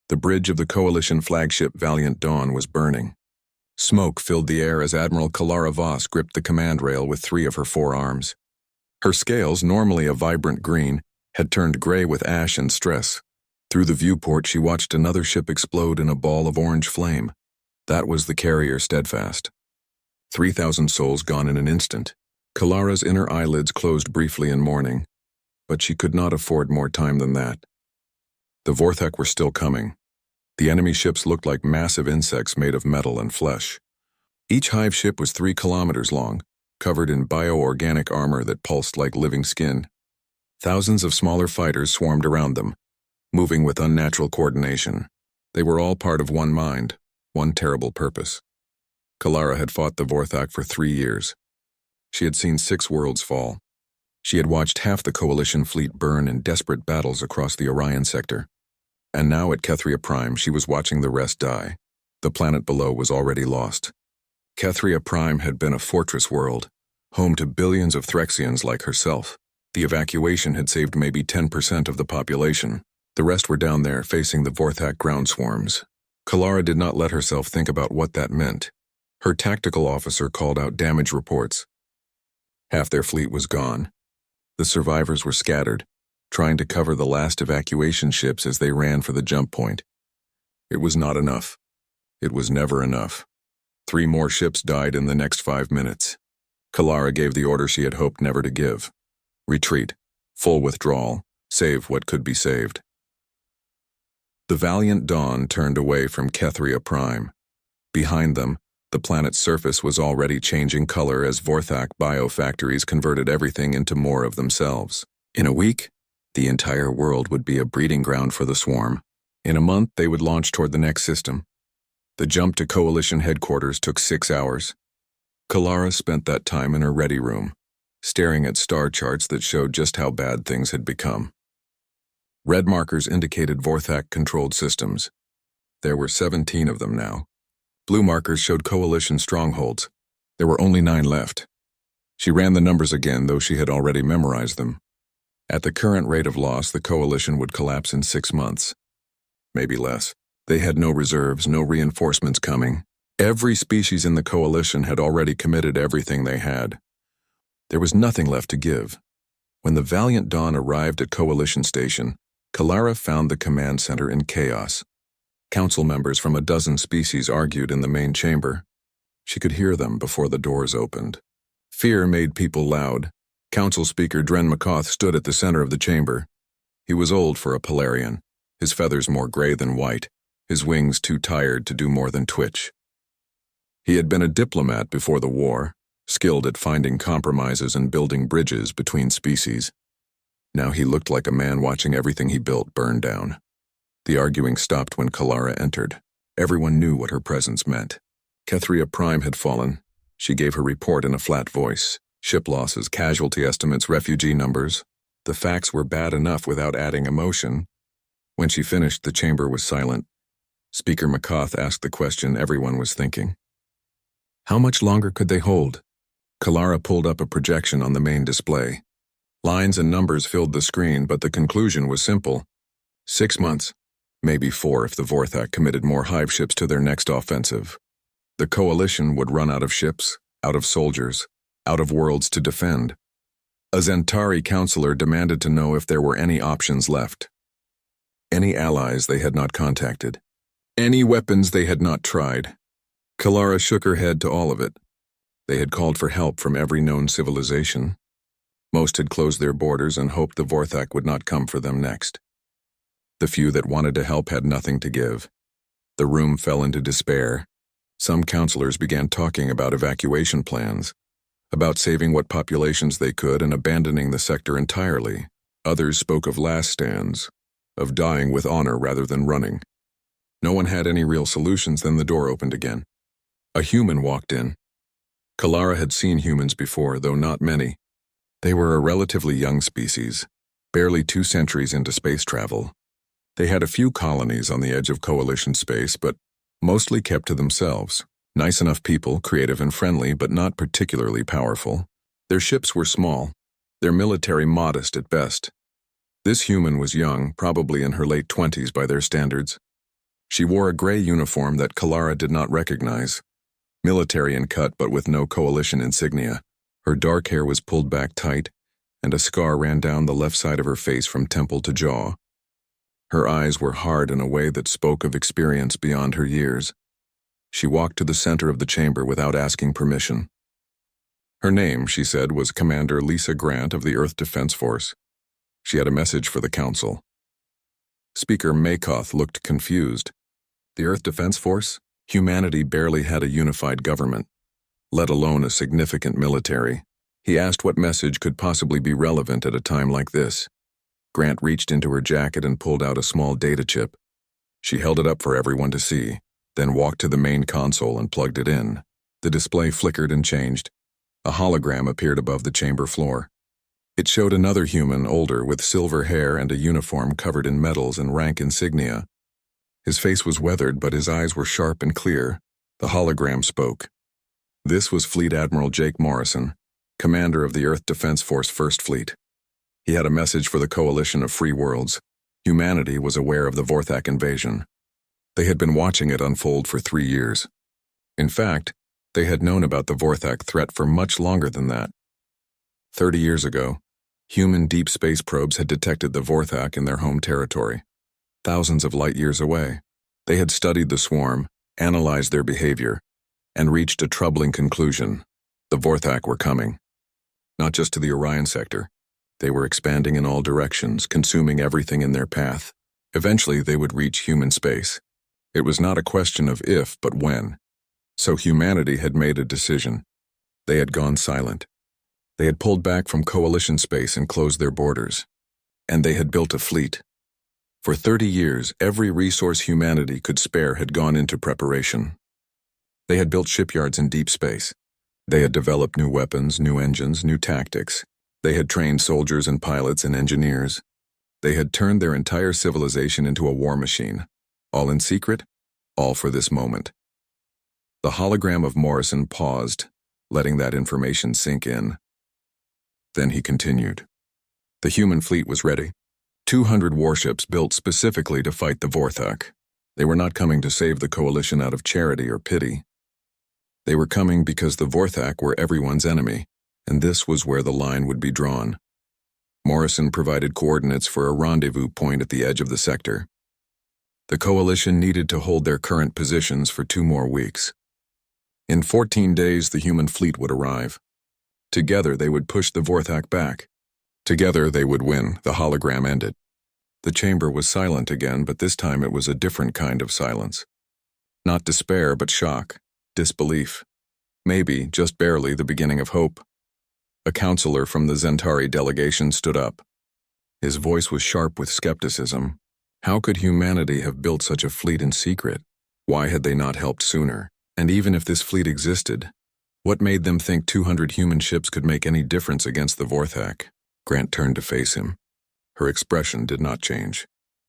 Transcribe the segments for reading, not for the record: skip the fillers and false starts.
The bridge of the Coalition flagship Valiant Dawn was burning. Smoke filled the air as Admiral Kalara Voss gripped the command rail with 3 of her 4 arms. Her scales, normally a vibrant green, had turned gray with ash and stress. Through the viewport, she watched another ship explode in a ball of orange flame. That was the carrier Steadfast. 3,000 souls gone in an instant. Kalara's inner eyelids closed briefly in mourning, but she could not afford more time than that. The VoidHFY were still coming. The enemy ships looked like massive insects made of metal and flesh. Each hive ship was 3 kilometers long, covered in bioorganic armor that pulsed like living skin. Thousands of smaller fighters swarmed around them, moving with unnatural coordination. They were all part of one mind, one terrible purpose. Kalara had fought the VoidHFY for 3 years. She had seen 6 worlds fall. She had watched half the Coalition fleet burn in desperate battles across the Orion sector. And now at Kethria Prime, she was watching the rest die. The planet below was already lost. Kethria Prime had been a fortress world, home to billions of Threxians like herself. The evacuation had saved maybe 10% of the population. The rest were down there facing the VoidHFY ground swarms. Kalara did not let herself think about what that meant. Her tactical officer called out damage reports. Half their fleet was gone. The survivors were scattered, trying to cover the last evacuation ships as they ran for the jump point. It was not enough. It was never enough. 3 more ships died in the next 5 minutes. Kalara gave the order she had hoped never to give. Retreat, full withdrawal, save what could be saved. The Valiant Dawn turned away from Kethria Prime. Behind them, the planet's surface was already changing color as VoidHFY biofactories converted everything into more of themselves. In a week, the entire world would be a breeding ground for the swarm. In a month, they would launch toward the next system. The jump to Coalition headquarters took 6 hours. Kalara spent that time in her ready room, staring at star charts that showed just how bad things had become. Red markers indicated VoidHFY-controlled systems. There were 17 of them now. Blue markers showed Coalition strongholds. There were only 9 left. She ran the numbers again, though she had already memorized them. At the current rate of loss, the Coalition would collapse in 6 months. Maybe less. They had no reserves, no reinforcements coming. Every species in the Coalition had already committed everything they had. There was nothing left to give. When the Valiant Dawn arrived at Coalition Station, Kalara found the command center in chaos. Council members from a dozen species argued in the main chamber. She could hear them before the doors opened. Fear made people loud. Council Speaker Dren McCoth stood at the center of the chamber. He was old for a Polarian, his feathers more gray than white, his wings too tired to do more than twitch. He had been a diplomat before the war, skilled at finding compromises and building bridges between species. Now he looked like a man watching everything he built burn down. The arguing stopped when Kalara entered. Everyone knew what her presence meant. Kethria Prime had fallen. She gave her report in a flat voice. Ship losses, casualty estimates, refugee numbers. The facts were bad enough without adding emotion. When she finished, the chamber was silent. Speaker McCoth asked the question everyone was thinking. How much longer could they hold? Kalara pulled up a projection on the main display. Lines and numbers filled the screen, but the conclusion was simple. 6 months. Maybe 4 if the VoidHFY committed more hive ships to their next offensive. The Coalition would run out of ships, out of soldiers, out of worlds to defend. A Zentari counselor demanded to know if there were any options left. Any allies they had not contacted. Any weapons they had not tried. Kalara shook her head to all of it. They had called for help from every known civilization. Most had closed their borders and hoped the VoidHFY would not come for them next. The few that wanted to help had nothing to give. The room fell into despair. Some counselors began talking about evacuation plans, about saving what populations they could and abandoning the sector entirely. Others spoke of last stands, of dying with honor rather than running. No one had any real solutions. Then the door opened again. A human walked in. Kalara had seen humans before, though not many. They were a relatively young species, barely 2 centuries into space travel. They had a few colonies on the edge of Coalition space, but mostly kept to themselves. Nice enough people, creative and friendly, but not particularly powerful. Their ships were small, their military modest at best. This human was young, probably in her late 20s by their standards. She wore a gray uniform that Kalara did not recognize, military in cut but with no coalition insignia. Her dark hair was pulled back tight, and a scar ran down the left side of her face from temple to jaw. Her eyes were hard in a way that spoke of experience beyond her years. She walked to the center of the chamber without asking permission. Her name, she said, was Commander Lisa Grant of the Earth Defense Force. She had a message for the Council. Speaker Makoth looked confused. The Earth Defense Force? Humanity barely had a unified government, let alone a significant military. He asked what message could possibly be relevant at a time like this. Grant reached into her jacket and pulled out a small data chip. She held it up for everyone to see, then walked to the main console and plugged it in. The display flickered and changed. A hologram appeared above the chamber floor. It showed another human, older, with silver hair and a uniform covered in medals and rank insignia. His face was weathered, but his eyes were sharp and clear. The hologram spoke. This was Fleet Admiral Jake Morrison, commander of the Earth Defense Force First Fleet. He had a message for the Coalition of Free Worlds. Humanity was aware of the Vorthak invasion. They had been watching it unfold for 3 years. In fact, they had known about the Vorthak threat for much longer than that. 30 years ago, human deep space probes had detected the Vorthak in their home territory, thousands of light years away. They had studied the swarm, analyzed their behavior, and reached a troubling conclusion. The Vorthak were coming. Not just to the Orion sector. They were expanding in all directions, consuming everything in their path. Eventually, they would reach human space. It was not a question of if, but when. So humanity had made a decision. They had gone silent. They had pulled back from coalition space and closed their borders. And they had built a fleet. For 30 years, every resource humanity could spare had gone into preparation. They had built shipyards in deep space. They had developed new weapons, new engines, new tactics. They had trained soldiers and pilots and engineers. They had turned their entire civilization into a war machine. All in secret, all for this moment. The hologram of Morrison paused, letting that information sink in. Then he continued. The human fleet was ready. 200 warships built specifically to fight the Vorthak. They were not coming to save the coalition out of charity or pity. They were coming because the Vorthak were everyone's enemy, and this was where the line would be drawn. Morrison provided coordinates for a rendezvous point at the edge of the sector. The coalition needed to hold their current positions for 2 more weeks. In 14 days, the human fleet would arrive. Together, they would push the Vorthak back. Together, they would win. The hologram ended. The chamber was silent again, but this time it was a different kind of silence. Not despair, but shock, disbelief. Maybe, just barely, the beginning of hope. A counselor from the Zentari delegation stood up. His voice was sharp with skepticism. How could humanity have built such a fleet in secret? Why had they not helped sooner? And even if this fleet existed, what made them think 200 human ships could make any difference against the Vorthak? Grant turned to face him. Her expression did not change.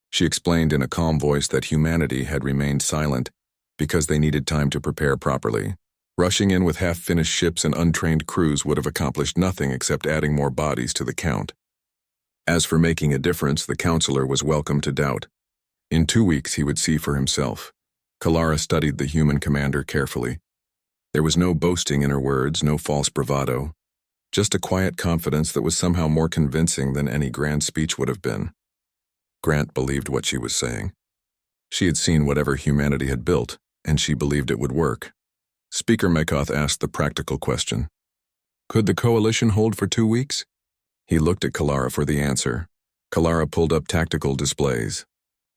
She explained in a calm voice that humanity had remained silent because they needed time to prepare properly. Rushing in with half-finished ships and untrained crews would have accomplished nothing except adding more bodies to the count. As for making a difference, the counselor was welcome to doubt. In 2 weeks, he would see for himself. Kalara studied the human commander carefully. There was no boasting in her words, no false bravado. Just a quiet confidence that was somehow more convincing than any grand speech would have been. Grant believed what she was saying. She had seen whatever humanity had built, and she believed it would work. Speaker Makoth asked the practical question. Could the coalition hold for 2 weeks? He looked at Kalara for the answer. Kalara pulled up tactical displays.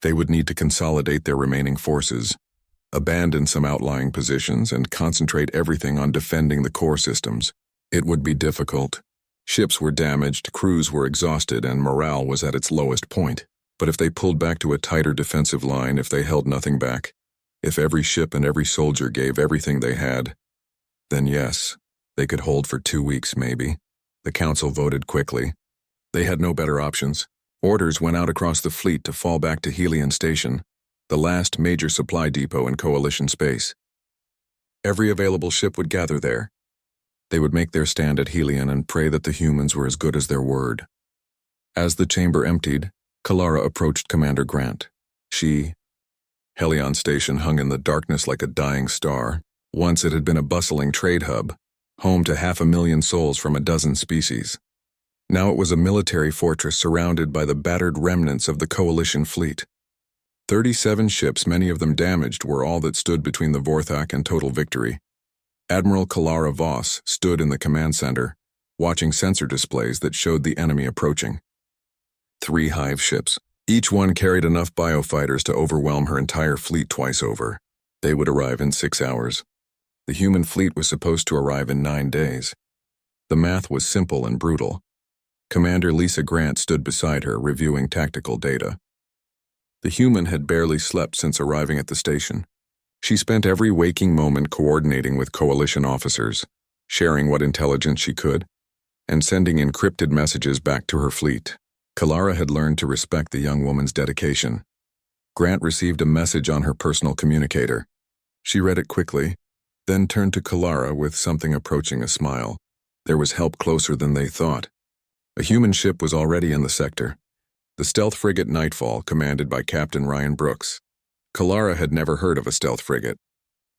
They would need to consolidate their remaining forces, abandon some outlying positions, and concentrate everything on defending the core systems. It would be difficult. Ships were damaged, crews were exhausted, and morale was at its lowest point. But if they pulled back to a tighter defensive line, if they held nothing back, if every ship and every soldier gave everything they had, then yes, they could hold for 2 weeks maybe. The council voted quickly. They had no better options. Orders went out across the fleet to fall back to Helion Station, the last major supply depot in Coalition space. Every available ship would gather there. They would make their stand at Helion and pray that the humans were as good as their word. As the chamber emptied, Kalara approached Commander Grant. She Helion Station hung in the darkness like a dying star. Once it had been a bustling trade hub, home to 500,000 souls from a dozen species. Now it was a military fortress surrounded by the battered remnants of the Coalition fleet. 37 ships, many of them damaged, were all that stood between the Vorthak and total victory. Admiral Kalara Voss stood in the command center, watching sensor displays that showed the enemy approaching. 3 hive ships. Each one carried enough biofighters to overwhelm her entire fleet twice over. They would arrive in 6 hours. The human fleet was supposed to arrive in 9 days. The math was simple and brutal. Commander Lisa Grant stood beside her, reviewing tactical data. The human had barely slept since arriving at the station. She spent every waking moment coordinating with Coalition officers, sharing what intelligence she could, and sending encrypted messages back to her fleet. Kalara had learned to respect the young woman's dedication. Grant received a message on her personal communicator. She read it quickly, then turned to Kalara with something approaching a smile. There was help closer than they thought. A human ship was already in the sector. The stealth frigate Nightfall, commanded by Captain Ryan Brooks. Kalara had never heard of a stealth frigate.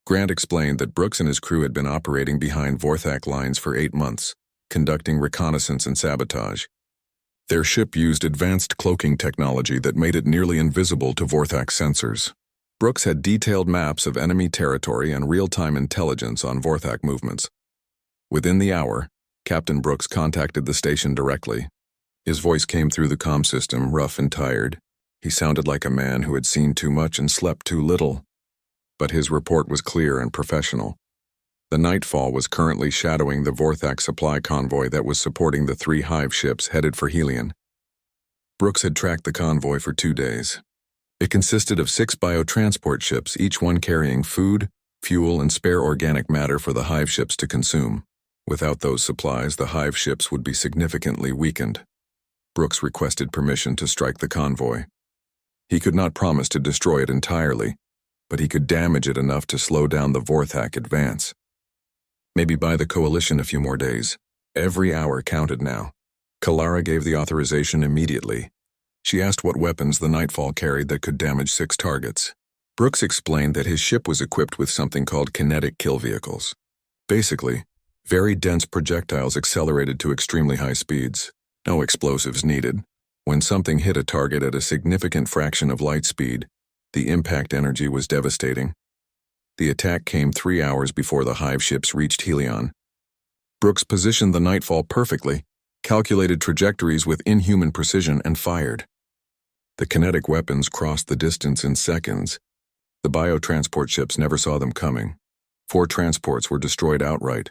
Grant explained that Brooks and his crew had been operating behind Vorthak lines for 8 months, conducting reconnaissance and sabotage. Their ship used advanced cloaking technology that made it nearly invisible to Vorthak sensors. Brooks had detailed maps of enemy territory and real-time intelligence on Vorthak movements. Within the hour, Captain Brooks contacted the station directly. His voice came through the comm system, rough and tired. He sounded like a man who had seen too much and slept too little. But his report was clear and professional. The Nightfall was currently shadowing the Vorthak supply convoy that was supporting the 3 hive ships headed for Helion. Brooks had tracked the convoy for 2 days. It consisted of 6 biotransport ships, each one carrying food, fuel, and spare organic matter for the hive ships to consume. Without those supplies, the hive ships would be significantly weakened. Brooks requested permission to strike the convoy. He could not promise to destroy it entirely, but he could damage it enough to slow down the Vorthak advance. Maybe buy the Coalition a few more days. Every hour counted now. Kalara gave the authorization immediately. She asked what weapons the Nightfall carried that could damage 6 targets. Brooks explained that his ship was equipped with something called kinetic kill vehicles. Basically, very dense projectiles accelerated to extremely high speeds. No explosives needed. When something hit a target at a significant fraction of light speed, the impact energy was devastating. The attack came 3 hours before the hive ships reached Helion. Brooks positioned the Nightfall perfectly, calculated trajectories with inhuman precision, and fired. The kinetic weapons crossed the distance in seconds. The biotransport ships never saw them coming. 4 transports were destroyed outright,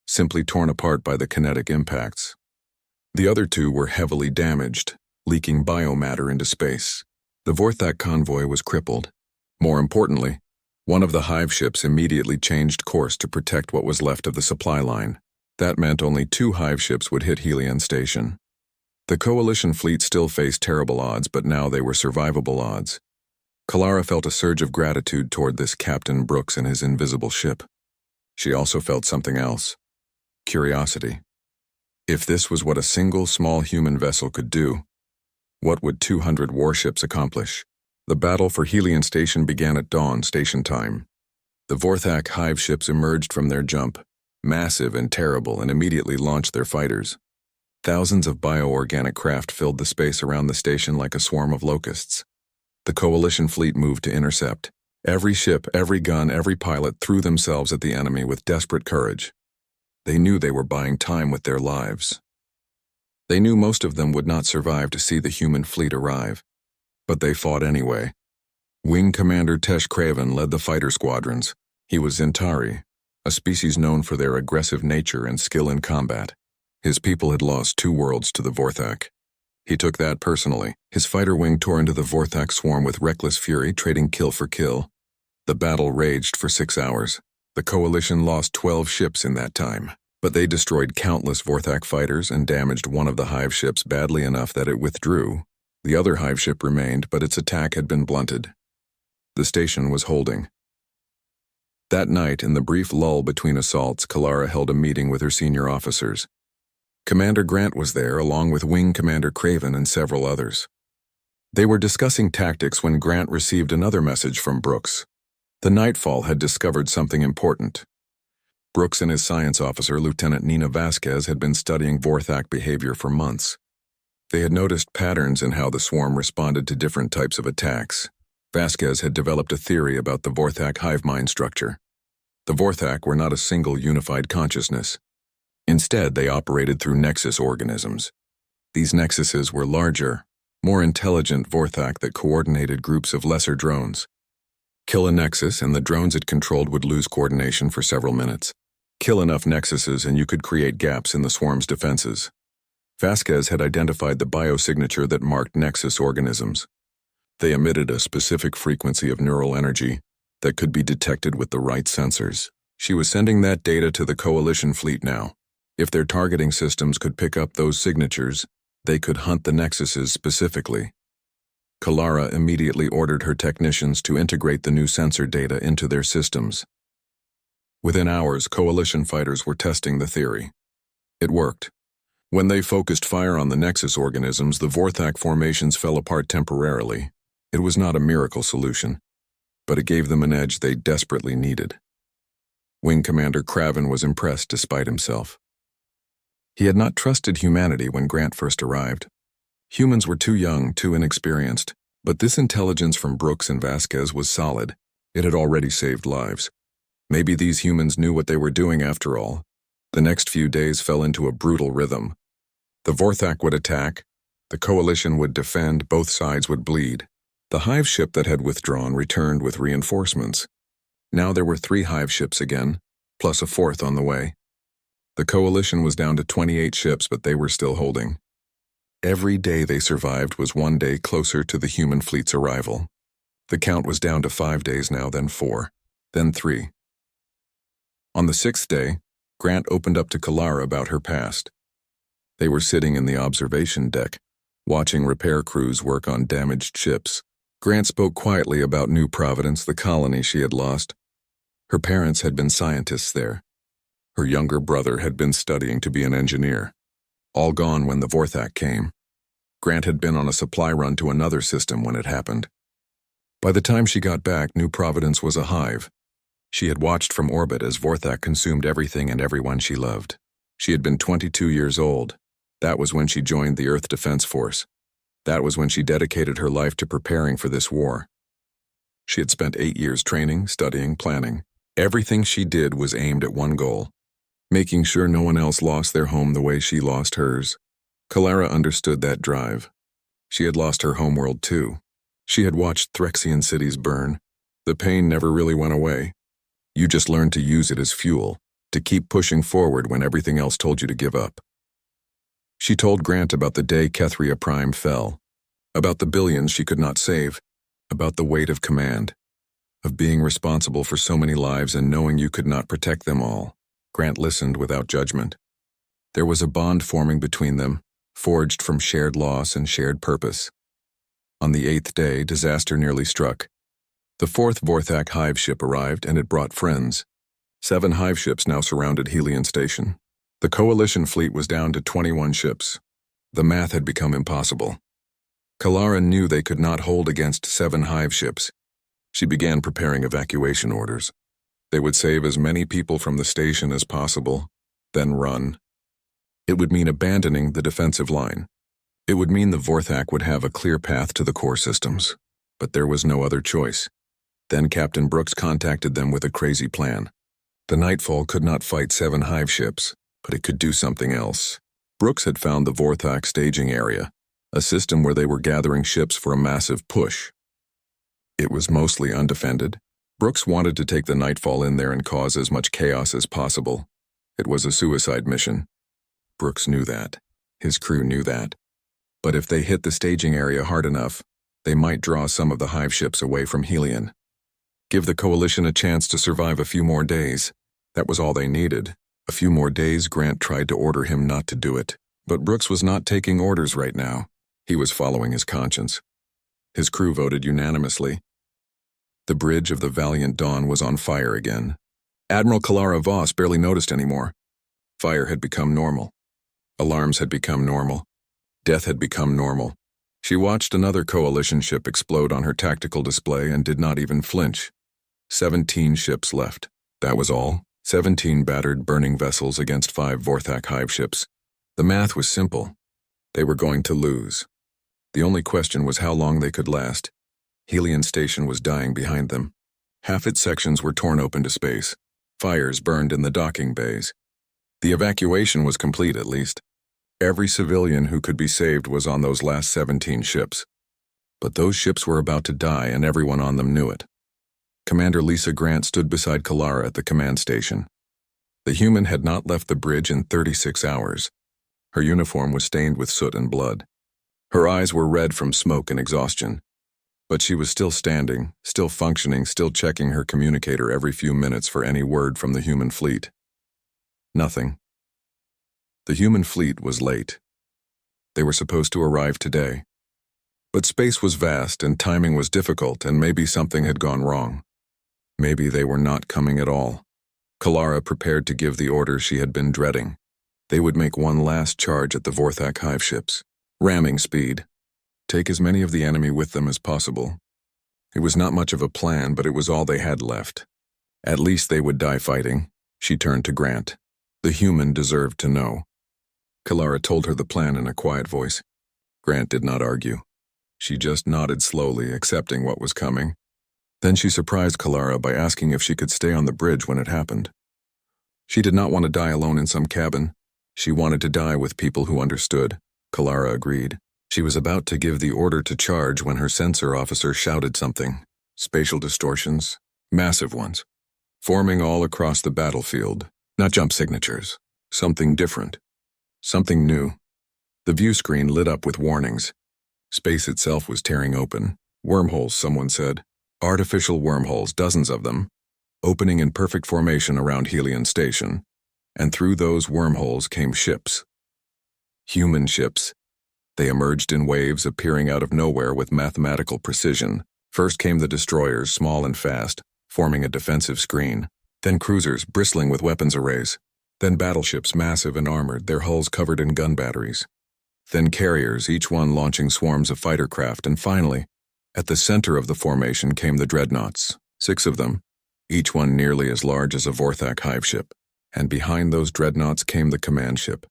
simply torn apart by the kinetic impacts. The other 2 were heavily damaged, leaking biomatter into space. The Vorthak convoy was crippled. More importantly, one of the hive ships immediately changed course to protect what was left of the supply line. That meant only 2 hive ships would hit Helion Station. The Coalition fleet still faced terrible odds, but now they were survivable odds. Kalara felt a surge of gratitude toward this Captain Brooks and his invisible ship. She also felt something else: curiosity. If this was what a single small human vessel could do, what would 200 warships accomplish? The battle for Helion Station began at dawn station time. The Vorthak hive ships emerged from their jump, massive and terrible, and immediately launched their fighters. Thousands of bioorganic craft filled the space around the station like a swarm of locusts. The Coalition fleet moved to intercept. Every ship, every gun, every pilot threw themselves at the enemy with desperate courage. They knew they were buying time with their lives. They knew most of them would not survive to see the human fleet arrive. But they fought anyway. Wing Commander Tesh Craven led the fighter squadrons. He was Zentari, a species known for their aggressive nature and skill in combat. His people had lost 2 worlds to the Vorthak. He took that personally. His fighter wing tore into the Vorthak swarm with reckless fury, trading kill for kill. The battle raged for 6 hours. The Coalition lost 12 ships in that time, but they destroyed countless Vorthak fighters and damaged one of the hive ships badly enough that it withdrew. The other hive ship remained, but its attack had been blunted. The station was holding. That night, in the brief lull between assaults, Kalara held a meeting with her senior officers. Commander Grant was there, along with Wing Commander Craven and several others. They were discussing tactics when Grant received another message from Brooks. The Nightfall had discovered something important. Brooks and his science officer, Lieutenant Nina Vasquez, had been studying Vorthak behavior for months. They had noticed patterns in how the swarm responded to different types of attacks. Vasquez had developed a theory about the Vorthak hive mind structure. The Vorthak were not a single unified consciousness. Instead, they operated through nexus organisms. These nexuses were larger, more intelligent Vorthak that coordinated groups of lesser drones. Kill a nexus and the drones it controlled would lose coordination for several minutes. Kill enough nexuses and you could create gaps in the swarm's defenses. Vasquez had identified the biosignature that marked nexus organisms. They emitted a specific frequency of neural energy that could be detected with the right sensors. She was sending that data to the Coalition fleet now. If their targeting systems could pick up those signatures, they could hunt the nexuses specifically. Kalara immediately ordered her technicians to integrate the new sensor data into their systems. Within hours, Coalition fighters were testing the theory. It worked. When they focused fire on the nexus organisms, the Vorthak formations fell apart temporarily. It was not a miracle solution, but it gave them an edge they desperately needed. Wing Commander Craven was impressed despite himself. He had not trusted humanity when Grant first arrived. Humans were too young, too inexperienced, but this intelligence from Brooks and Vasquez was solid. It had already saved lives. Maybe these humans knew what they were doing after all. The next few days fell into a brutal rhythm. The Vorthak would attack, the Coalition would defend, both sides would bleed. The hive ship that had withdrawn returned with reinforcements. Now there were 3 hive ships again, plus a 4th on the way. The Coalition was down to 28 ships, but they were still holding. Every day they survived was one day closer to the human fleet's arrival. The count was down to 5 days now, then 4, then 3. On the 6th day, Grant opened up to Kalara about her past. They were sitting in the observation deck, watching repair crews work on damaged ships. Grant spoke quietly about New Providence, the colony she had lost. Her parents had been scientists there. Her younger brother had been studying to be an engineer. All gone when the Vorthak came. Grant had been on a supply run to another system when it happened. By the time she got back, New Providence was a hive. She had watched from orbit as Vorthak consumed everything and everyone she loved. She had been 22 years old. That was when she joined the Earth Defense Force. That was when she dedicated her life to preparing for this war. She had spent 8 years training, studying, planning. Everything she did was aimed at one goal: making sure no one else lost their home the way she lost hers. Kalara understood that drive. She had lost her homeworld too. She had watched Threxian cities burn. The pain never really went away. You just learned to use it as fuel, to keep pushing forward when everything else told you to give up. She told Grant about the day Kethria Prime fell, about the billions she could not save, about the weight of command, of being responsible for so many lives and knowing you could not protect them all. Grant listened without judgment. There was a bond forming between them, forged from shared loss and shared purpose. On the 8th day, disaster nearly struck. The 4th Vorthak hive ship arrived, and it brought friends. 7 hive ships now surrounded Helion Station. The Coalition fleet was down to 21 ships. The math had become impossible. Kalara knew they could not hold against 7 hive ships. She began preparing evacuation orders. They would save as many people from the station as possible, then run. It would mean abandoning the defensive line. It would mean the Vorthak would have a clear path to the core systems. But there was no other choice. Then Captain Brooks contacted them with a crazy plan. The Nightfall could not fight 7 hive ships, but it could do something else. Brooks had found the Vorthak staging area, a system where they were gathering ships for a massive push. It was mostly undefended. Brooks wanted to take the Nightfall in there and cause as much chaos as possible. It was a suicide mission. Brooks knew that. His crew knew that. But if they hit the staging area hard enough, they might draw some of the hive ships away from Helion. Give the Coalition a chance to survive a few more days. That was all they needed. A few more days. Grant tried to order him not to do it. But Brooks was not taking orders right now. He was following his conscience. His crew voted unanimously. The bridge of the Valiant Dawn was on fire again. Admiral Kalara Voss barely noticed anymore. Fire had become normal. Alarms had become normal. Death had become normal. She watched another coalition ship explode on her tactical display and did not even flinch. 17 ships left. That was all. 17 battered, burning vessels against 5 VoidHFY hive ships. The math was simple. They were going to lose. The only question was how long they could last. Helion Station was dying behind them. Half its sections were torn open to space. Fires burned in the docking bays. The evacuation was complete, at least. Every civilian who could be saved was on those last 17 ships. But those ships were about to die, and everyone on them knew it. Commander Lisa Grant stood beside Kalara at the command station. The human had not left the bridge in 36 hours. Her uniform was stained with soot and blood. Her eyes were red from smoke and exhaustion. But she was still standing, still functioning, still checking her communicator every few minutes for any word from the human fleet. Nothing. The human fleet was late. They were supposed to arrive today. But space was vast and timing was difficult, and maybe something had gone wrong. Maybe they were not coming at all. Kalara prepared to give the order she had been dreading. They would make one last charge at the VoidHFY hive ships. Ramming speed. Take as many of the enemy with them as possible. It was not much of a plan, but it was all they had left. At least they would die fighting. She turned to Grant. The human deserved to know. Kalara told her the plan in a quiet voice. Grant did not argue. She just nodded slowly, accepting what was coming. Then she surprised Kalara by asking if she could stay on the bridge when it happened. She did not want to die alone in some cabin. She wanted to die with people who understood. Kalara agreed. She was about to give the order to charge when her sensor officer shouted something. Spatial distortions, massive ones, forming all across the battlefield. Not jump signatures. Something different. Something new. The view screen lit up with warnings. Space itself was tearing open. Wormholes, someone said. Artificial wormholes, dozens of them, opening in perfect formation around Helion Station. And through those wormholes came ships. Human ships. They emerged in waves, appearing out of nowhere with mathematical precision. First came the destroyers, small and fast, forming a defensive screen. Then cruisers, bristling with weapons arrays. Then battleships, massive and armored, their hulls covered in gun batteries. Then carriers, each one launching swarms of fighter craft, and finally, at the center of the formation came the dreadnoughts, 6 of them, each one nearly as large as a VoidHFY hive ship. And behind those dreadnoughts came the command ship,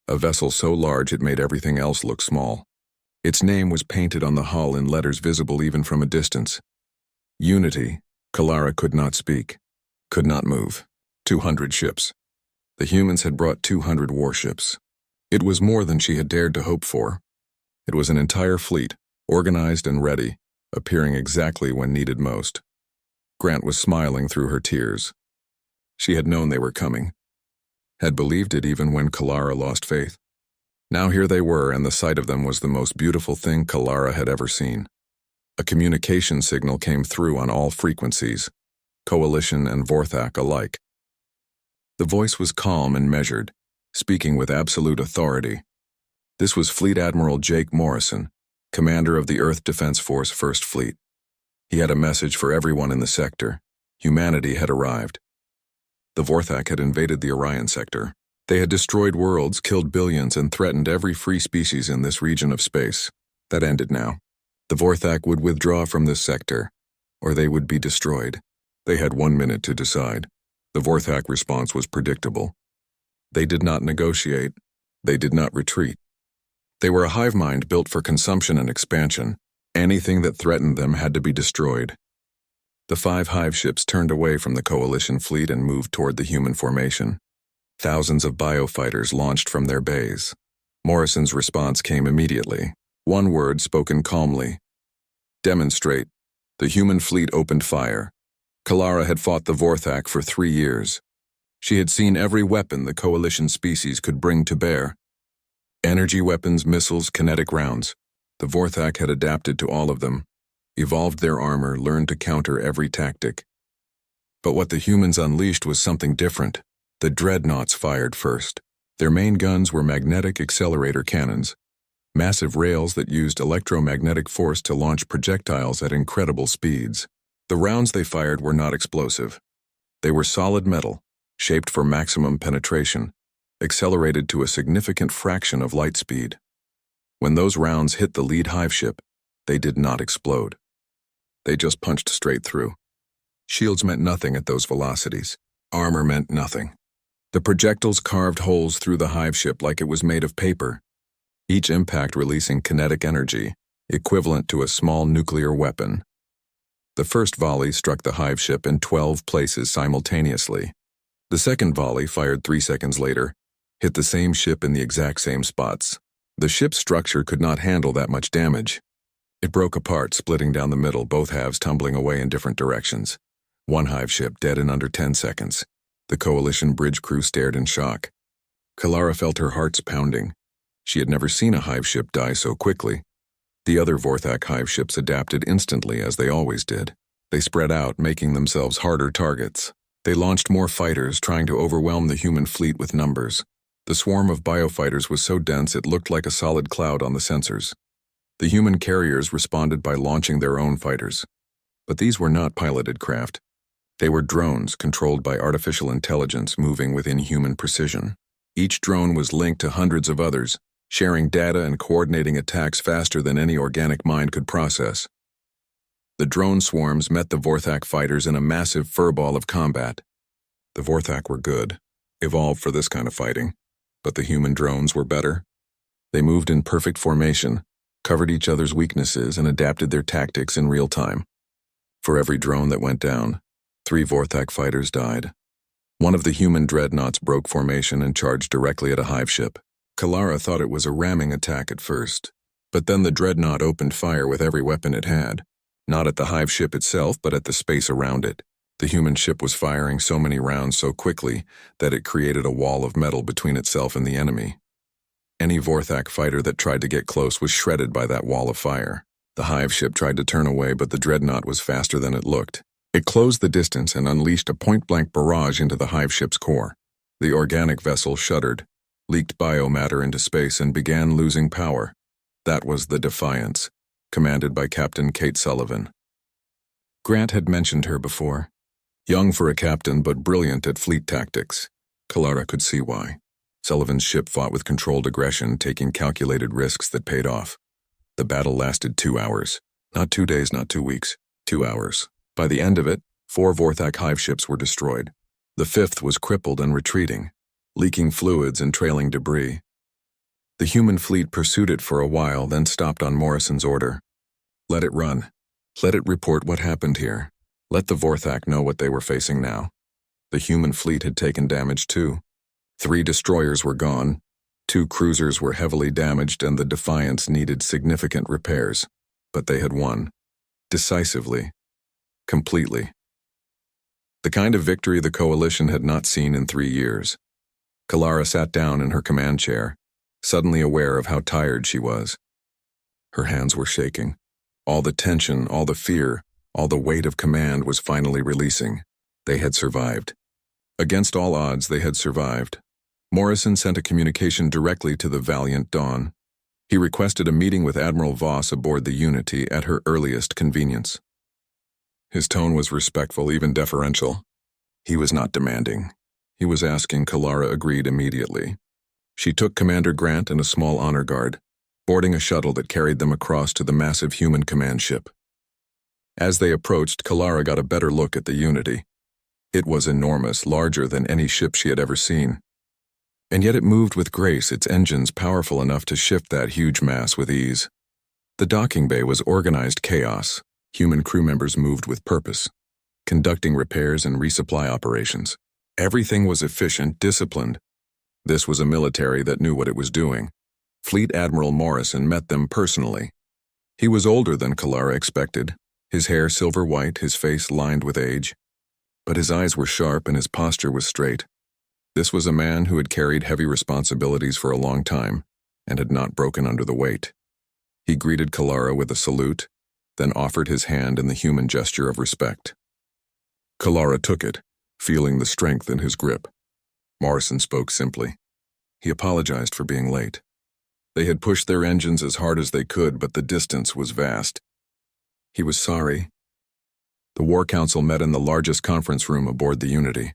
a vessel so large it made everything else look small. Its name was painted on the hull in letters visible even from a distance. Unity. Kalara could not speak, could not move. 200 ships. The humans had brought 200 warships. It was more than she had dared to hope for. It was an entire fleet, organized and ready, appearing exactly when needed most. Grant was smiling through her tears. She had known they were coming, had believed it even when Kalara lost faith. Now here they were, and the sight of them was the most beautiful thing Kalara had ever seen. A communication signal came through on all frequencies, Coalition and VoidHFY alike. The voice was calm and measured, speaking with absolute authority. This was Fleet Admiral Jake Morrison, commander of the Earth Defense Force First Fleet. He had a message for everyone in the sector. Humanity had arrived. The VoidHFY had invaded the Orion sector. They had destroyed worlds, killed billions, and threatened every free species in this region of space. That ended now. The VoidHFY would withdraw from this sector, or they would be destroyed. They had 1 minute to decide. The VoidHFY response was predictable. They did not negotiate. They did not retreat. They were a hive mind built for consumption and expansion. Anything that threatened them had to be destroyed. The 5 hive ships turned away from the Coalition fleet and moved toward the human formation. Thousands of biofighters launched from their bays. Morrison's response came immediately. One word spoken calmly. Demonstrate. The human fleet opened fire. Kalara had fought the VoidHFY for 3 years. She had seen every weapon the Coalition species could bring to bear. Energy weapons, missiles, kinetic rounds. The VoidHFY had adapted to all of them, evolved their armor, learned to counter every tactic. But what the humans unleashed was something different. The dreadnoughts fired first. Their main guns were magnetic accelerator cannons, massive rails that used electromagnetic force to launch projectiles at incredible speeds. The rounds they fired were not explosive. They were solid metal, shaped for maximum penetration, accelerated to a significant fraction of light speed. When those rounds hit the lead hive ship, they did not explode. They just punched straight through. Shields meant nothing at those velocities. Armor meant nothing. The projectiles carved holes through the hive ship like it was made of paper, each impact releasing kinetic energy, equivalent to a small nuclear weapon. The first volley struck the hive ship in 12 places simultaneously. The second volley, fired 3 seconds later, hit the same ship in the exact same spots. The ship's structure could not handle that much damage. It broke apart, splitting down the middle, both halves tumbling away in different directions. One hive ship dead in under 10 seconds. The Coalition bridge crew stared in shock. Kalara felt her hearts pounding. She had never seen a hive ship die so quickly. The other VoidHFY hive ships adapted instantly, as they always did. They spread out, making themselves harder targets. They launched more fighters, trying to overwhelm the human fleet with numbers. The swarm of biofighters was so dense it looked like a solid cloud on the sensors. The human carriers responded by launching their own fighters. But these were not piloted craft. They were drones controlled by artificial intelligence moving with inhuman precision. Each drone was linked to hundreds of others, sharing data and coordinating attacks faster than any organic mind could process. The drone swarms met the VoidHFY fighters in a massive furball of combat. The VoidHFY were good, evolved for this kind of fighting, but the human drones were better. They moved in perfect formation, covered each other's weaknesses, and adapted their tactics in real time. For every drone that went down, 3 VoidHFY fighters died. One of the human dreadnoughts broke formation and charged directly at a hive ship. Kalara thought it was a ramming attack at first, but then the dreadnought opened fire with every weapon it had, not at the hive ship itself, but at the space around it. The human ship was firing so many rounds so quickly that it created a wall of metal between itself and the enemy. Any VoidHFY fighter that tried to get close was shredded by that wall of fire. The hive ship tried to turn away, but the dreadnought was faster than it looked. It closed the distance and unleashed a point-blank barrage into the hive ship's core. The organic vessel shuddered, leaked biomatter into space, and began losing power. That was the Defiance, commanded by Captain Kate Sullivan. Grant had mentioned her before. Young for a captain, but brilliant at fleet tactics. Kalara could see why. Sullivan's ship fought with controlled aggression, taking calculated risks that paid off. The battle lasted 2 hours. Not 2 days, not 2 weeks. 2 hours. By the end of it, 4 VoidHFY hive ships were destroyed. The 5th was crippled and retreating, leaking fluids and trailing debris. The human fleet pursued it for a while, then stopped on Morrison's order. Let it run. Let it report what happened here. Let the VoidHFY know what they were facing now. The human fleet had taken damage too. 3 destroyers were gone, 2 cruisers were heavily damaged, and the Defiance needed significant repairs. But they had won. Decisively. Completely. The kind of victory the Coalition had not seen in 3 years. Kalara sat down in her command chair, suddenly aware of how tired she was. Her hands were shaking. All the tension, all the fear, all the weight of command was finally releasing. They had survived. Against all odds, they had survived. Morrison sent a communication directly to the valiant Dawn. He requested a meeting with Admiral Voss aboard the Unity at her earliest convenience. His tone was respectful, even deferential. He was not demanding. He was asking. Kalara agreed immediately. She took Commander Grant and a small honor guard, boarding a shuttle that carried them across to the massive human command ship. As they approached, Kalara got a better look at the Unity. It was enormous, larger than any ship she had ever seen. And yet it moved with grace, its engines powerful enough to shift that huge mass with ease. The docking bay was organized chaos. Human crew members moved with purpose, conducting repairs and resupply operations. Everything was efficient, disciplined. This was a military that knew what it was doing. Fleet Admiral Morrison met them personally. He was older than Kalara expected, his hair silver white, his face lined with age. But his eyes were sharp and his posture was straight. This was a man who had carried heavy responsibilities for a long time and had not broken under the weight. He greeted Kalara with a salute, then offered his hand in the human gesture of respect. Kalara took it, feeling the strength in his grip. Morrison spoke simply. He apologized for being late. They had pushed their engines as hard as they could, but the distance was vast. He was sorry. The War Council met in the largest conference room aboard the Unity.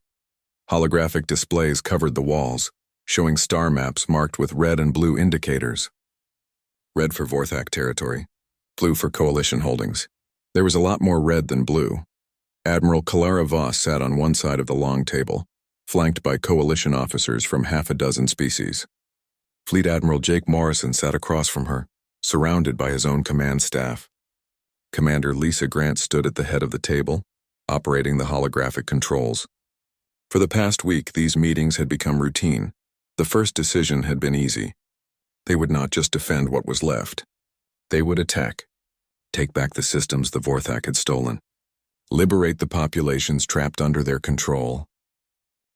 Holographic displays covered the walls, showing star maps marked with red and blue indicators. red for Vorthak territory, blue for coalition holdings. There was a lot more red than blue. Admiral Kalara Voss sat on one side of the long table, flanked by coalition officers from half a dozen species. Fleet Admiral Jake Morrison sat across from her, surrounded by his own command staff. Commander Lisa Grant stood at the head of the table, operating the holographic controls. For the past week, these meetings had become routine. The first decision had been easy. They would not just defend what was left. They would attack. Take back the systems the Vorthak had stolen. Liberate the populations trapped under their control.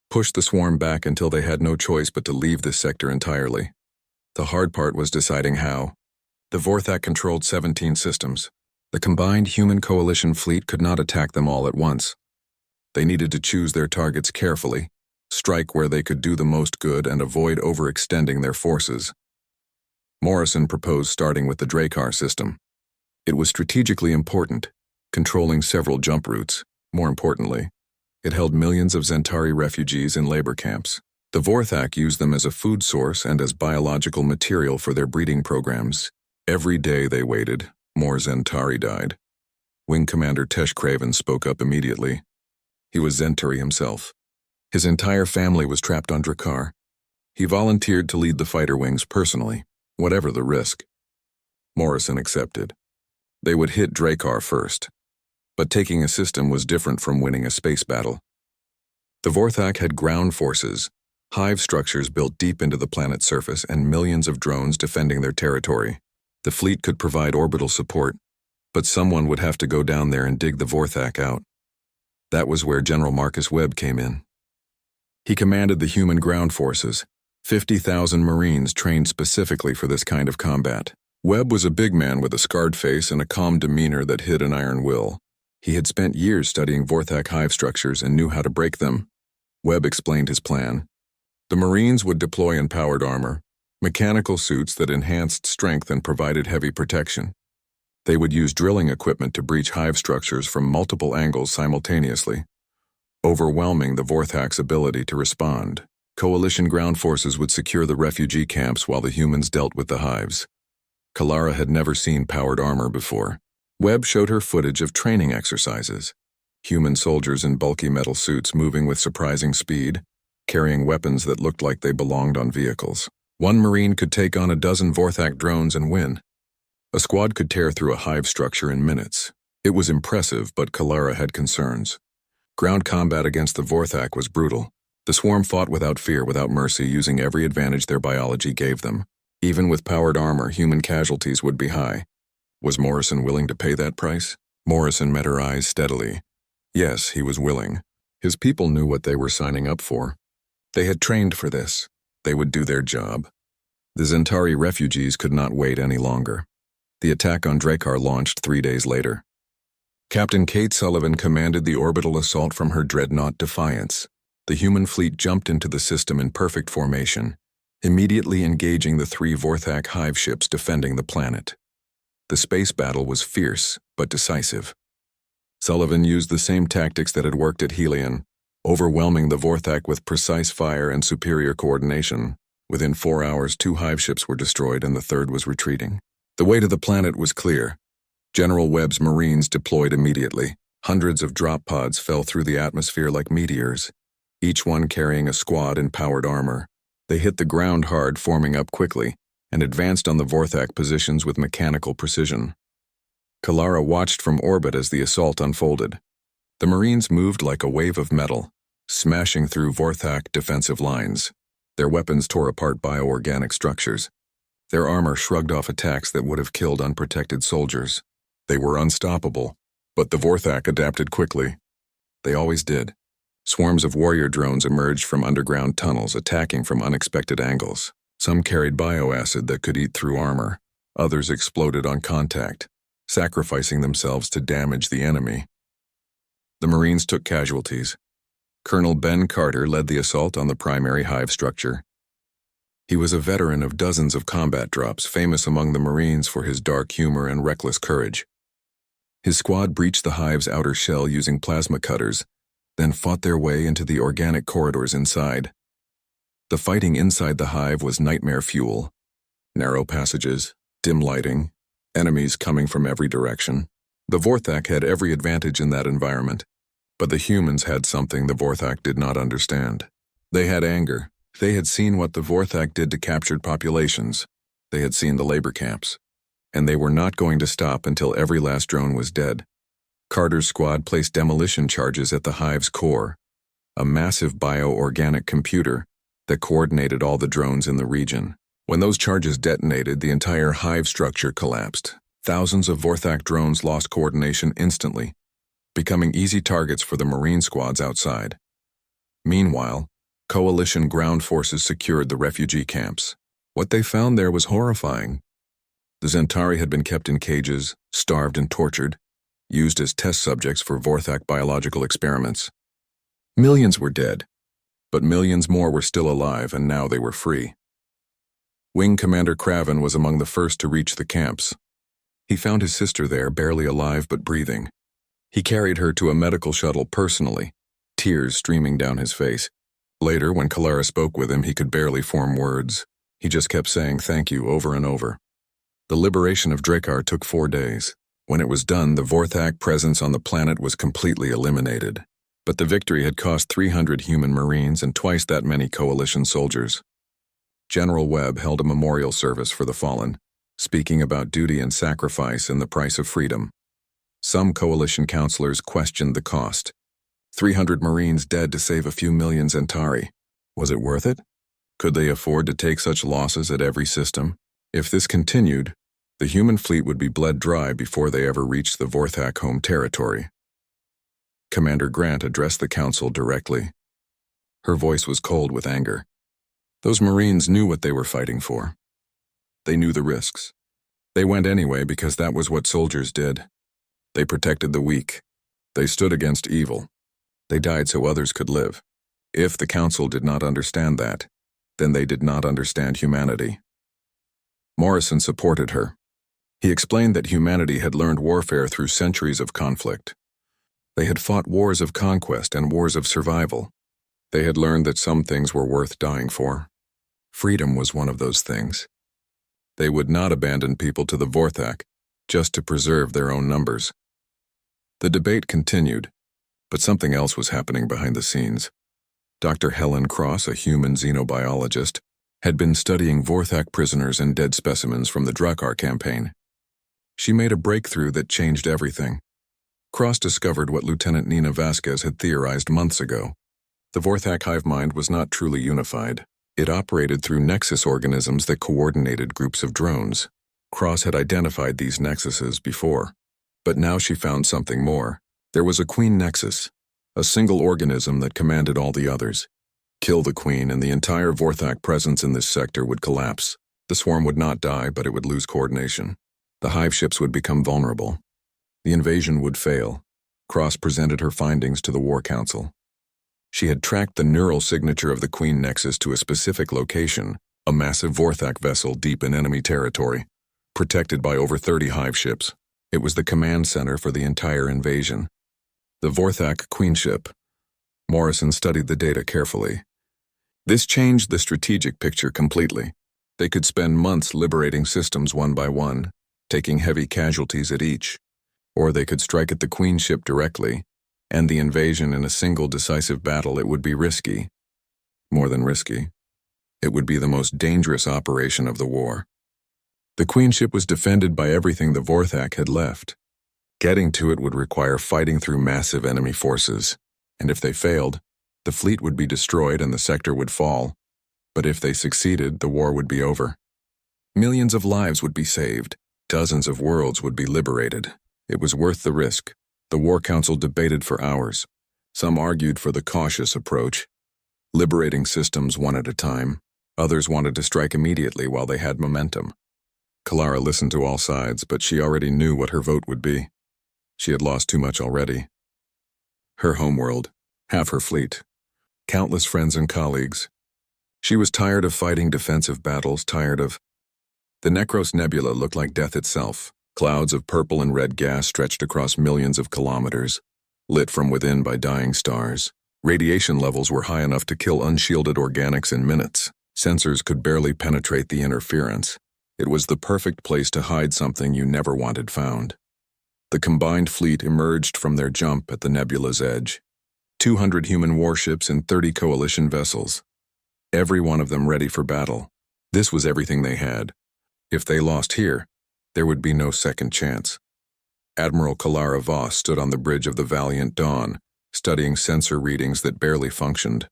Push the swarm back until they had no choice but to leave this sector entirely. The hard part was deciding how. The Vorthak controlled 17 systems. The combined human coalition fleet could not attack them all at once. They needed to choose their targets carefully, strike where they could do the most good and avoid overextending their forces. Morrison proposed starting with the Drakkar system. It was strategically important, controlling several jump routes. More importantly, it held millions of Zentari refugees in labor camps. The Vorthak used them as a food source and as biological material for their breeding programs. Every day they waited, more Zentari died. Wing Commander Tesh Craven spoke up immediately. He was Zentari himself. His entire family was trapped on Drakkar. He volunteered to lead the fighter wings personally, whatever the risk. Morrison accepted. They would hit Drakkar first. But taking a system was different from winning a space battle. The Vorthak had ground forces, hive structures built deep into the planet's surface, and millions of drones defending their territory. The fleet could provide orbital support, but someone would have to go down there and dig the Vorthak out. That was where General Marcus Webb came in. He commanded the human ground forces, 50,000 Marines trained specifically for this kind of combat. Webb was a big man with a scarred face and a calm demeanor that hid an iron will. He had spent years studying Vorthak hive structures and knew how to break them. Webb explained his plan. The Marines would deploy in powered armor, mechanical suits that enhanced strength and provided heavy protection. They would use drilling equipment to breach hive structures from multiple angles simultaneously, overwhelming the Vorthak's ability to respond. Coalition ground forces would secure the refugee camps while the humans dealt with the hives. Kalara had never seen powered armor before. Webb showed her footage of training exercises. Human soldiers in bulky metal suits moving with surprising speed, carrying weapons that looked like they belonged on vehicles. One Marine could take on a dozen Vorthak drones and win. A squad could tear through a hive structure in minutes. It was impressive, but Kalara had concerns. Ground combat against the Vorthak was brutal. The swarm fought without fear, without mercy, using every advantage their biology gave them. Even with powered armor, human casualties would be high. Was Morrison willing to pay that price? Morrison met her eyes steadily. Yes, he was willing. His people knew what they were signing up for. They had trained for this. They would do their job. The Zentari refugees could not wait any longer. The attack on Drakkar launched 3 days later. Captain Kate Sullivan commanded the orbital assault from her dreadnought Defiance. The human fleet jumped into the system in perfect formation, immediately engaging the 3 Vorthak hive ships defending the planet. The space battle was fierce, but decisive. Sullivan used the same tactics that had worked at Helion, overwhelming the Vorthak with precise fire and superior coordination. Within 4 hours, 2 hive ships were destroyed and the third was retreating. The way to the planet was clear. General Webb's Marines deployed immediately. Hundreds of drop pods fell through the atmosphere like meteors, each one carrying a squad in powered armor. They hit the ground hard, forming up quickly, and advanced on the Vorthak positions with mechanical precision. Kalara watched from orbit as the assault unfolded. The Marines moved like a wave of metal, smashing through Vorthak defensive lines. Their weapons tore apart bioorganic structures. Their armor shrugged off attacks that would have killed unprotected soldiers. They were unstoppable, but the Vorthak adapted quickly. They always did. Swarms of warrior drones emerged from underground tunnels, attacking from unexpected angles. Some carried bioacid that could eat through armor. Others exploded on contact, sacrificing themselves to damage the enemy. The Marines took casualties. Colonel Ben Carter led the assault on the primary hive structure. He was a veteran of dozens of combat drops, famous among the Marines for his dark humor and reckless courage. His squad breached the hive's outer shell using plasma cutters, then fought their way into the organic corridors inside. The fighting inside the hive was nightmare fuel. Narrow passages, Dim lighting, enemies coming from every direction. The Vorthak had every advantage in that environment, but the humans had something the Vorthak did not understand. They had anger. They had seen what the Vorthak did to captured populations. They had seen the labor camps. And they were not going to stop until every last drone was dead. Carter's squad placed demolition charges at the hive's core, a massive bio-organic computer that coordinated all the drones in the region. When those charges detonated, the entire hive structure collapsed. Thousands of Vorthak drones lost coordination instantly, becoming easy targets for the Marine squads outside. Meanwhile, Coalition ground forces secured the refugee camps. What they found there was horrifying. The Zentari had been kept in cages, starved and tortured, used as test subjects for Vorthak biological experiments. Millions were dead, but millions more were still alive, and now they were free. Wing Commander Craven was among the first to reach the camps. He found his sister there, barely alive but breathing. He carried her to a medical shuttle personally, tears streaming down his face. Later, when Kalara spoke with him, he could barely form words. He just kept saying thank you over and over. The liberation of Drakkar took 4 days. When it was done, the Vorthak presence on the planet was completely eliminated. But the victory had cost 300 human Marines and twice that many Coalition soldiers. General Webb held a memorial service for the fallen, speaking about duty and sacrifice and the price of freedom. Some Coalition counselors questioned the cost. 300 Marines dead to save a few million Zentari. Was it worth it? Could they afford to take such losses at every system? If this continued, the human fleet would be bled dry before they ever reached the Vorthak home territory. Commander Grant addressed the council directly. Her voice was cold with anger. Those Marines knew what they were fighting for. They knew the risks. They went anyway because that was what soldiers did. They protected the weak. They stood against evil. They died so others could live. If the council did not understand that, then they did not understand humanity. Morrison supported her. He explained that humanity had learned warfare through centuries of conflict. They had fought wars of conquest and wars of survival. They had learned that some things were worth dying for. Freedom was one of those things. They would not abandon people to the Vorthak just to preserve their own numbers. The debate continued, but something else was happening behind the scenes. Dr. Helen Cross, a human xenobiologist, had been studying Vorthak prisoners and dead specimens from the Drakkar campaign. She made a breakthrough that changed everything. Cross discovered what Lieutenant Nina Vasquez had theorized months ago. The Vorthak hive mind was not truly unified. It operated through nexus organisms that coordinated groups of drones. Cross had identified these nexuses before, but now she found something more. There was a queen nexus, a single organism that commanded all the others. Kill the queen and the entire Vorthak presence in this sector would collapse. The swarm would not die, but it would lose coordination. The hive ships would become vulnerable. The invasion would fail. Cross presented her findings to the War Council. She had tracked the neural signature of the queen nexus to a specific location, a massive Vorthak vessel deep in enemy territory, protected by over 30 hive ships. It was the command center for the entire invasion. The Vorthak queenship. Morrison studied the data carefully. This changed the strategic picture completely. They could spend months liberating systems one by one, taking heavy casualties at each. Or they could strike at the queenship directly, end the invasion in a single decisive battle. It would be risky. More than risky. It would be the most dangerous operation of the war. The queenship was defended by everything the Vorthak had left. Getting to it would require fighting through massive enemy forces, and if they failed, the fleet would be destroyed and the sector would fall. But if they succeeded, the war would be over. Millions of lives would be saved. Dozens of worlds would be liberated. It was worth the risk. The War Council debated for hours. Some argued for the cautious approach, liberating systems one at a time. Others wanted to strike immediately while they had momentum. Kalara listened to all sides, but she already knew what her vote would be. She had lost too much already. Her homeworld, half her fleet, countless friends and colleagues. She was tired of fighting defensive battles, tired of... The Necros Nebula looked like death itself. Clouds of purple and red gas stretched across millions of kilometers, lit from within by dying stars. Radiation levels were high enough to kill unshielded organics in minutes. Sensors could barely penetrate the interference. It was the perfect place to hide something you never wanted found. The combined fleet emerged from their jump at the nebula's edge. 200 human warships and 30 coalition vessels. Every one of them ready for battle. This was everything they had. If they lost here, there would be no second chance. Admiral Kalara Voss stood on the bridge of the Valiant Dawn, studying sensor readings that barely functioned.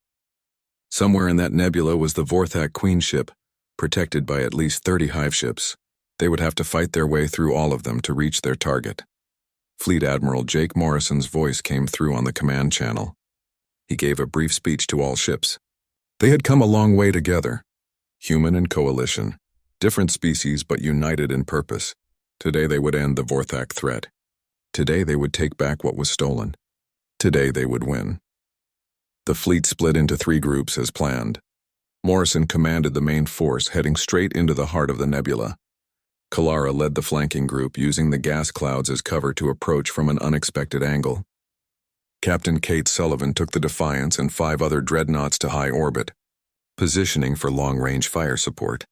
Somewhere in that nebula was the Vorthak Queen ship, protected by at least 30 hive ships. They would have to fight their way through all of them to reach their target. Fleet Admiral Jake Morrison's voice came through on the command channel. He gave a brief speech to all ships. They had come a long way together. Human and coalition. Different species but united in purpose. Today they would end the Vorthak threat. Today they would take back what was stolen. Today they would win. The fleet split into 3 groups as planned. Morrison commanded the main force, heading straight into the heart of the nebula. Kalara led the flanking group, using the gas clouds as cover to approach from an unexpected angle. Captain Kate Sullivan took the Defiance and 5 other dreadnoughts to high orbit, positioning for long-range fire support.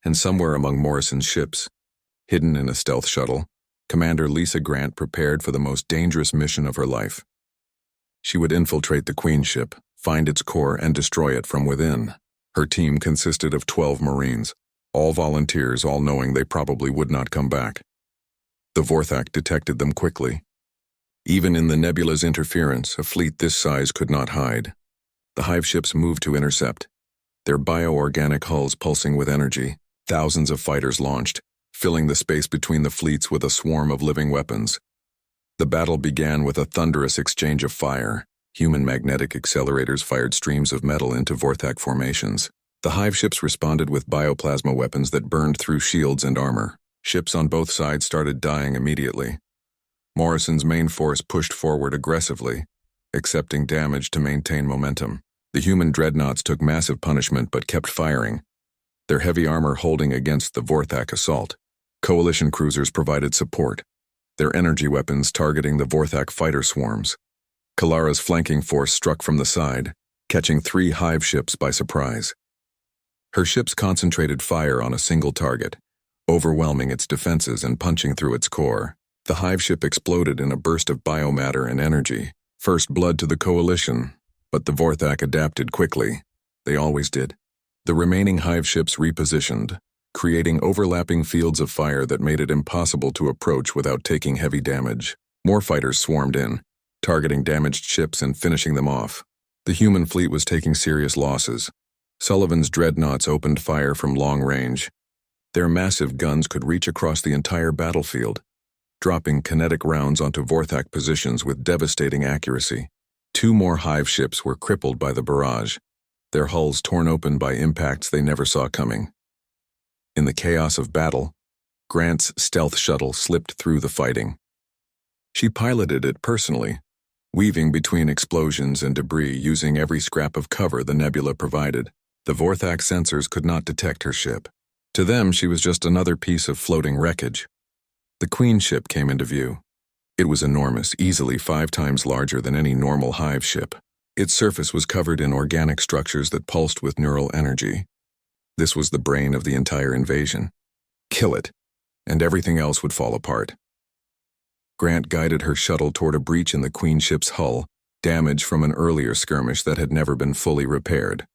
And somewhere among Morrison's ships, hidden in a stealth shuttle, Commander Lisa Grant prepared for the most dangerous mission of her life. She would infiltrate the Queen ship, find its core, and destroy it from within. Her team consisted of 12 Marines, all volunteers, all knowing they probably would not come back. The Vorthak detected them quickly. Even in the nebula's interference, a fleet this size could not hide. The hive ships moved to intercept, their bioorganic hulls pulsing with energy. Thousands of fighters launched, filling the space between the fleets with a swarm of living weapons. The battle began with a thunderous exchange of fire. Human magnetic accelerators fired streams of metal into Vorthak formations. The hive ships responded with bioplasma weapons that burned through shields and armor. Ships on both sides started dying immediately. Morrison's main force pushed forward aggressively, accepting damage to maintain momentum. The human dreadnoughts took massive punishment but kept firing, their heavy armor holding against the Vorthak assault. Coalition cruisers provided support, their energy weapons targeting the Vorthak fighter swarms. Kalara's flanking force struck from the side, catching 3 hive ships by surprise. Her ships concentrated fire on a single target, overwhelming its defenses and punching through its core. The hive ship exploded in a burst of biomatter and energy. First blood to the coalition, but the Vorthak adapted quickly. They always did. The remaining hive ships repositioned, creating overlapping fields of fire that made it impossible to approach without taking heavy damage. More fighters swarmed in, targeting damaged ships and finishing them off. The human fleet was taking serious losses. Sullivan's dreadnoughts opened fire from long range. Their massive guns could reach across the entire battlefield, dropping kinetic rounds onto Vorthak positions with devastating accuracy. 2 more hive ships were crippled by the barrage, their hulls torn open by impacts they never saw coming. In the chaos of battle, Grant's stealth shuttle slipped through the fighting. She piloted it personally, weaving between explosions and debris using every scrap of cover the nebula provided. The Vorthak sensors could not detect her ship. To them, she was just another piece of floating wreckage. The Queen ship came into view. It was enormous, easily 5 times larger than any normal hive ship. Its surface was covered in organic structures that pulsed with neural energy. This was the brain of the entire invasion. Kill it, and everything else would fall apart. Grant guided her shuttle toward a breach in the Queen ship's hull, damage from an earlier skirmish that had never been fully repaired.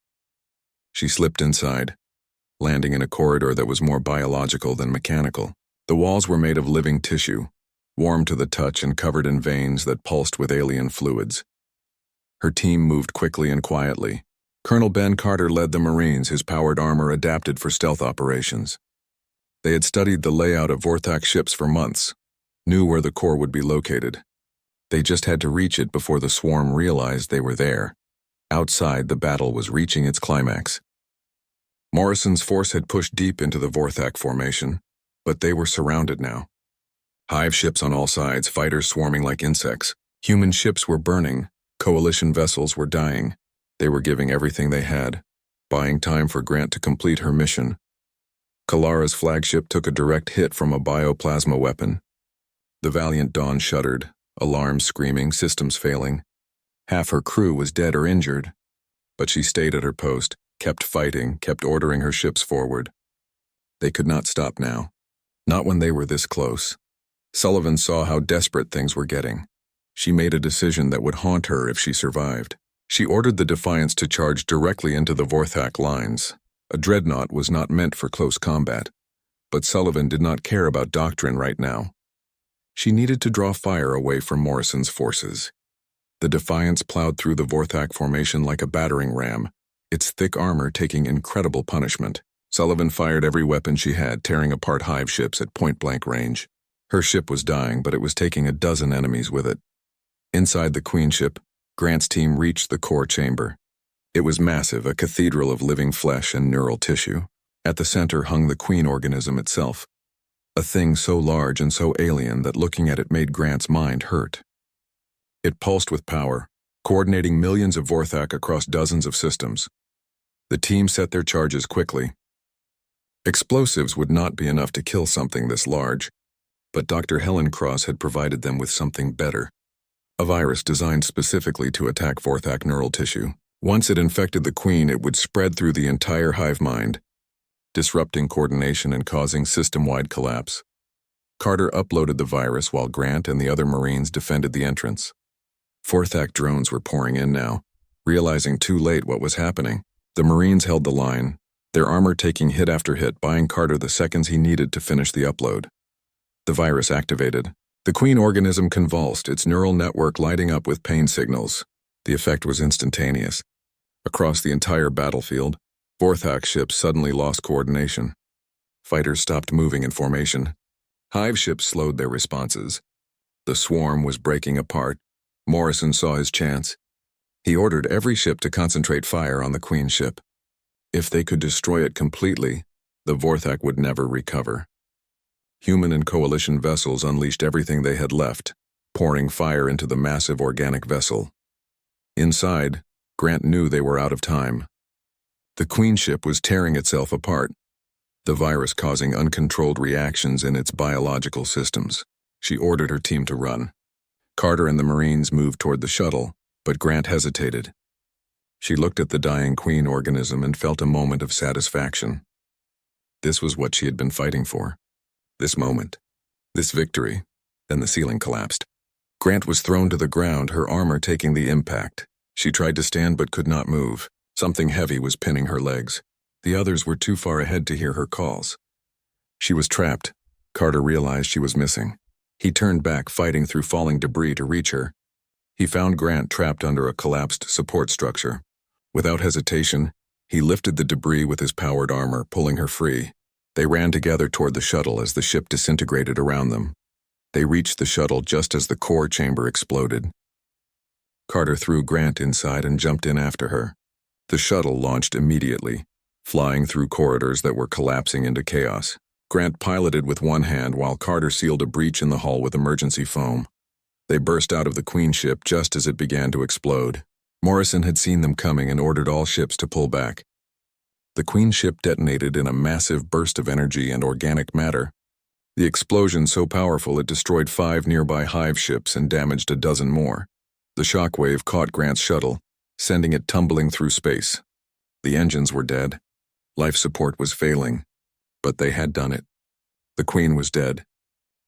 She slipped inside, landing in a corridor that was more biological than mechanical. The walls were made of living tissue, warm to the touch and covered in veins that pulsed with alien fluids. Her team moved quickly and quietly. Colonel Ben Carter led the Marines, his powered armor adapted for stealth operations. They had studied the layout of Vorthak ships for months, knew where the core would be located. They just had to reach it before the swarm realized they were there. Outside, the battle was reaching its climax. Morrison's force had pushed deep into the Vorthak formation, but they were surrounded now. Hive ships on all sides, fighters swarming like insects. Human ships were burning, coalition vessels were dying. They were giving everything they had, buying time for Grant to complete her mission. Kalara's flagship took a direct hit from a bioplasma weapon. The Valiant Dawn shuddered, alarms screaming, systems failing. Half her crew was dead or injured, but she stayed at her post, kept fighting, kept ordering her ships forward. They could not stop now. Not when they were this close. Sullivan saw how desperate things were getting. She made a decision that would haunt her if she survived. She ordered the Defiance to charge directly into the VoidHFY lines. A dreadnought was not meant for close combat, but Sullivan did not care about doctrine right now. She needed to draw fire away from Morrison's forces. The Defiance plowed through the VoidHFY formation like a battering ram, its thick armor taking incredible punishment. Sullivan fired every weapon she had, tearing apart hive ships at point-blank range. Her ship was dying, but it was taking a dozen enemies with it. Inside the Queen ship, Grant's team reached the core chamber. It was massive, a cathedral of living flesh and neural tissue. At the center hung the Queen organism itself, a thing so large and so alien that looking at it made Grant's mind hurt. It pulsed with power, coordinating millions of VoidHFY across dozens of systems. The team set their charges quickly. Explosives would not be enough to kill something this large, but Dr. Helen Cross had provided them with something better. A virus designed specifically to attack VoidHFY neural tissue. Once it infected the Queen, it would spread through the entire hive mind, disrupting coordination and causing system-wide collapse. Carter uploaded the virus while Grant and the other Marines defended the entrance. VoidHFY drones were pouring in now. Realizing too late what was happening, the Marines held the line, their armor taking hit after hit, buying Carter the seconds he needed to finish the upload. The virus activated. The Queen organism convulsed, its neural network lighting up with pain signals. The effect was instantaneous. Across the entire battlefield, VoidHFY ships suddenly lost coordination. Fighters stopped moving in formation. Hive ships slowed their responses. The swarm was breaking apart. Morrison saw his chance. He ordered every ship to concentrate fire on the Queen ship. If they could destroy it completely, the VoidHFY would never recover. Human and coalition vessels unleashed everything they had left, pouring fire into the massive organic vessel. Inside, Grant knew they were out of time. The Queen ship was tearing itself apart, the virus causing uncontrolled reactions in its biological systems. She ordered her team to run. Carter and the Marines moved toward the shuttle, but Grant hesitated. She looked at the dying Queen organism and felt a moment of satisfaction. This was what she had been fighting for. This moment. This victory. Then the ceiling collapsed. Grant was thrown to the ground, her armor taking the impact. She tried to stand but could not move. Something heavy was pinning her legs. The others were too far ahead to hear her calls. She was trapped. Carter realized she was missing. He turned back, fighting through falling debris to reach her. He found Grant trapped under a collapsed support structure. Without hesitation, he lifted the debris with his powered armor, pulling her free. They ran together toward the shuttle as the ship disintegrated around them. They reached the shuttle just as the core chamber exploded. Carter threw Grant inside and jumped in after her. The shuttle launched immediately, flying through corridors that were collapsing into chaos. Grant piloted with one hand while Carter sealed a breach in the hull with emergency foam. They burst out of the Queen ship just as it began to explode. Morrison had seen them coming and ordered all ships to pull back. The Queen ship detonated in a massive burst of energy and organic matter. The explosion so powerful it destroyed 5 nearby hive ships and damaged a dozen more. The shockwave caught Grant's shuttle, sending it tumbling through space. The engines were dead. Life support was failing, but they had done it. The Queen was dead.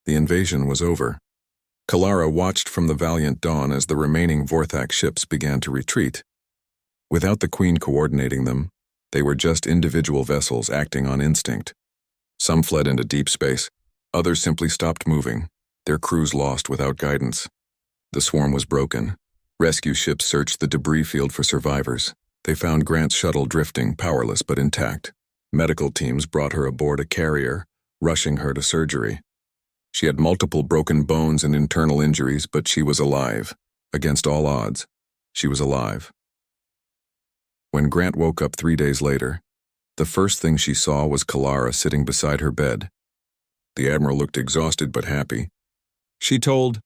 The invasion was over. Kalara watched from the Valiant Dawn as the remaining VoidHFY ships began to retreat. Without the Queen coordinating them, they were just individual vessels acting on instinct. Some fled into deep space. Others simply stopped moving, their crews lost without guidance. The swarm was broken. Rescue ships searched the debris field for survivors. They found Grant's shuttle drifting, powerless but intact. Medical teams brought her aboard a carrier, rushing her to surgery. She had multiple broken bones and internal injuries, but she was alive. Against all odds, she was alive. When Grant woke up 3 days later, the first thing she saw was Kalara sitting beside her bed. The Admiral looked exhausted but happy. She told